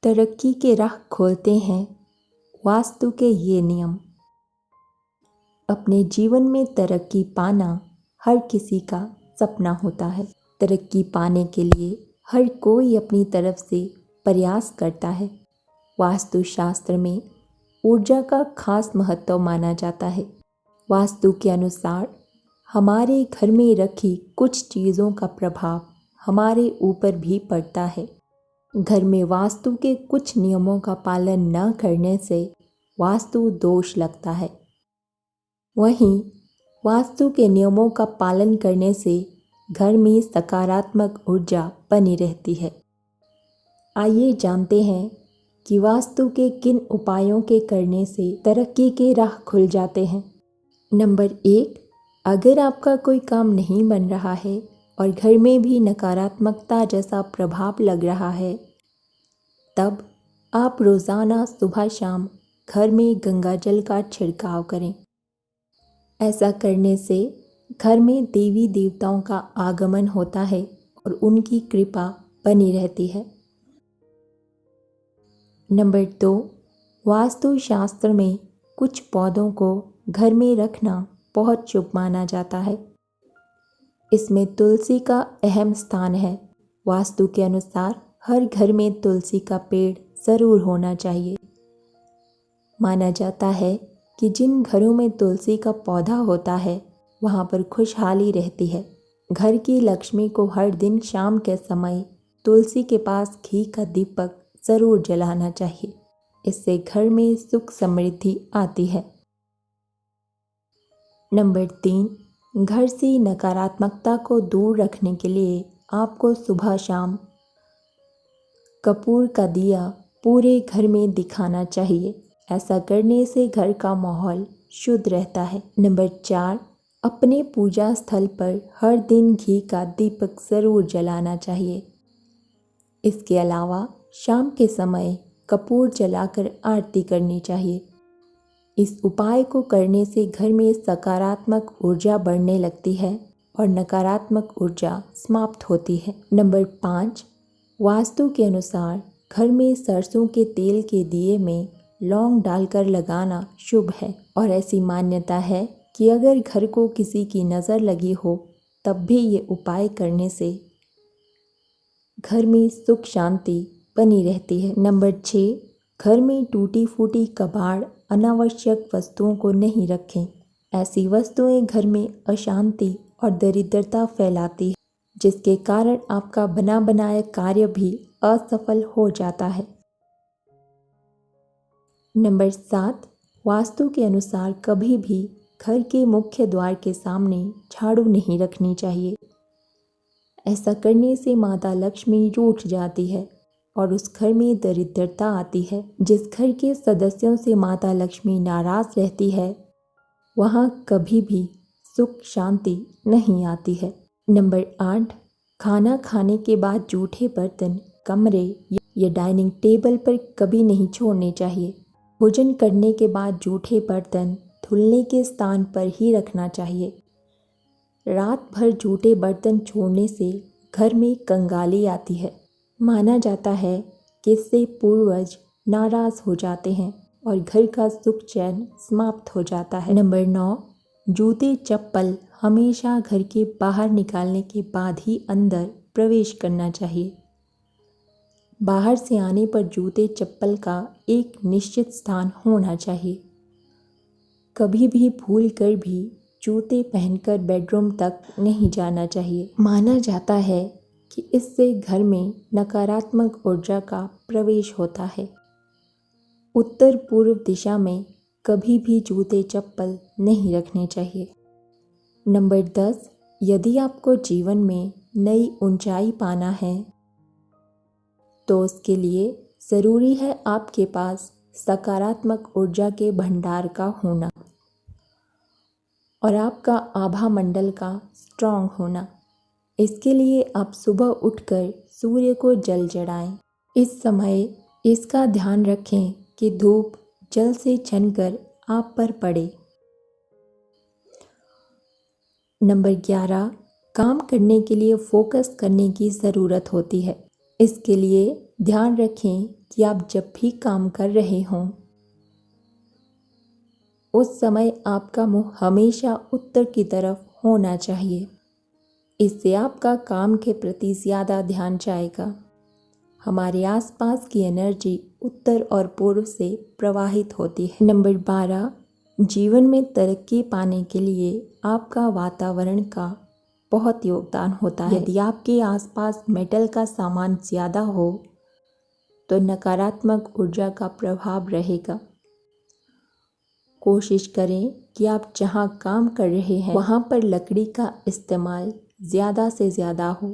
तरक्की के राह खोलते हैं वास्तु के ये नियम। अपने जीवन में तरक्की पाना हर किसी का सपना होता है। तरक्की पाने के लिए हर कोई अपनी तरफ से प्रयास करता है। वास्तुशास्त्र में ऊर्जा का खास महत्व माना जाता है। वास्तु के अनुसार हमारे घर में रखी कुछ चीज़ों का प्रभाव हमारे ऊपर भी पड़ता है। घर में वास्तु के कुछ नियमों का पालन न करने से वास्तु दोष लगता है। वहीं वास्तु के नियमों का पालन करने से घर में सकारात्मक ऊर्जा बनी रहती है। आइए जानते हैं कि वास्तु के किन उपायों के करने से तरक्की के राह खुल जाते हैं। नंबर 1, अगर आपका कोई काम नहीं बन रहा है और घर में भी नकारात्मकता जैसा प्रभाव लग रहा है, तब आप रोज़ाना सुबह शाम घर में गंगाजल का छिड़काव करें। ऐसा करने से घर में देवी देवताओं का आगमन होता है और उनकी कृपा बनी रहती है। नंबर 2, वास्तुशास्त्र में कुछ पौधों को घर में रखना बहुत शुभ माना जाता है। इसमें तुलसी का अहम स्थान है। वास्तु के अनुसार हर घर में तुलसी का पेड़ ज़रूर होना चाहिए। माना जाता है कि जिन घरों में तुलसी का पौधा होता है वहाँ पर खुशहाली रहती है। घर की लक्ष्मी को हर दिन शाम के समय तुलसी के पास घी का दीपक ज़रूर जलाना चाहिए। इससे घर में सुख समृद्धि आती है। नंबर 3, घर से नकारात्मकता को दूर रखने के लिए आपको सुबह शाम कपूर का दिया पूरे घर में दिखाना चाहिए। ऐसा करने से घर का माहौल शुद्ध रहता है। नंबर 4, अपने पूजा स्थल पर हर दिन घी का दीपक ज़रूर जलाना चाहिए। इसके अलावा शाम के समय कपूर जलाकर आरती करनी चाहिए। इस उपाय को करने से घर में सकारात्मक ऊर्जा बढ़ने लगती है और नकारात्मक ऊर्जा समाप्त होती है। नंबर 5, वास्तु के अनुसार घर में सरसों के तेल के दिए में लौंग डालकर लगाना शुभ है और ऐसी मान्यता है कि अगर घर को किसी की नज़र लगी हो तब भी ये उपाय करने से घर में सुख शांति बनी रहती है। नंबर 6, घर में टूटी फूटी कबाड़ अनावश्यक वस्तुओं को नहीं रखें। ऐसी वस्तुएं घर में अशांति और दरिद्रता फैलाती है, जिसके कारण आपका बना बनाया कार्य भी असफल हो जाता है। नंबर 7, वास्तु के अनुसार कभी भी घर के मुख्य द्वार के सामने झाड़ू नहीं रखनी चाहिए। ऐसा करने से माता लक्ष्मी रूठ जाती है और उस घर में दरिद्रता आती है। जिस घर के सदस्यों से माता लक्ष्मी नाराज़ रहती है वहाँ कभी भी सुख शांति नहीं आती है। नंबर 8, खाना खाने के बाद जूठे बर्तन कमरे या डाइनिंग टेबल पर कभी नहीं छोड़ने चाहिए। भोजन करने के बाद जूठे बर्तन धुलने के स्थान पर ही रखना चाहिए। रात भर जूठे बर्तन छोड़ने से घर में कंगाली आती है। माना जाता है कि इससे पूर्वज नाराज़ हो जाते हैं और घर का सुख चैन समाप्त हो जाता है। नंबर 9, जूते चप्पल हमेशा घर के बाहर निकालने के बाद ही अंदर प्रवेश करना चाहिए। बाहर से आने पर जूते चप्पल का एक निश्चित स्थान होना चाहिए। कभी भी भूल कर भी जूते पहनकर बेडरूम तक नहीं जाना चाहिए। माना जाता है कि इससे घर में नकारात्मक ऊर्जा का प्रवेश होता है। उत्तर पूर्व दिशा में कभी भी जूते चप्पल नहीं रखने चाहिए। नंबर 10, यदि आपको जीवन में नई ऊंचाई पाना है तो उसके लिए ज़रूरी है आपके पास सकारात्मक ऊर्जा के भंडार का होना और आपका आभा मंडल का स्ट्रॉन्ग होना। इसके लिए आप सुबह उठकर सूर्य को जल चढ़ाएं। इस समय इसका ध्यान रखें कि धूप जल से छनकर आप पर पड़े। नंबर 11, काम करने के लिए फोकस करने की ज़रूरत होती है। इसके लिए ध्यान रखें कि आप जब भी काम कर रहे हों उस समय आपका मुंह हमेशा उत्तर की तरफ होना चाहिए। इससे आपका काम के प्रति ज़्यादा ध्यान जाएगा। हमारे आसपास की एनर्जी उत्तर और पूर्व से प्रवाहित होती है। नंबर 12, जीवन में तरक्की पाने के लिए आपका वातावरण का बहुत योगदान होता है। यदि आपके आसपास मेटल का सामान ज़्यादा हो तो नकारात्मक ऊर्जा का प्रभाव रहेगा। कोशिश करें कि आप जहां काम कर रहे हैं वहां पर लकड़ी का इस्तेमाल ज़्यादा से ज़्यादा हो।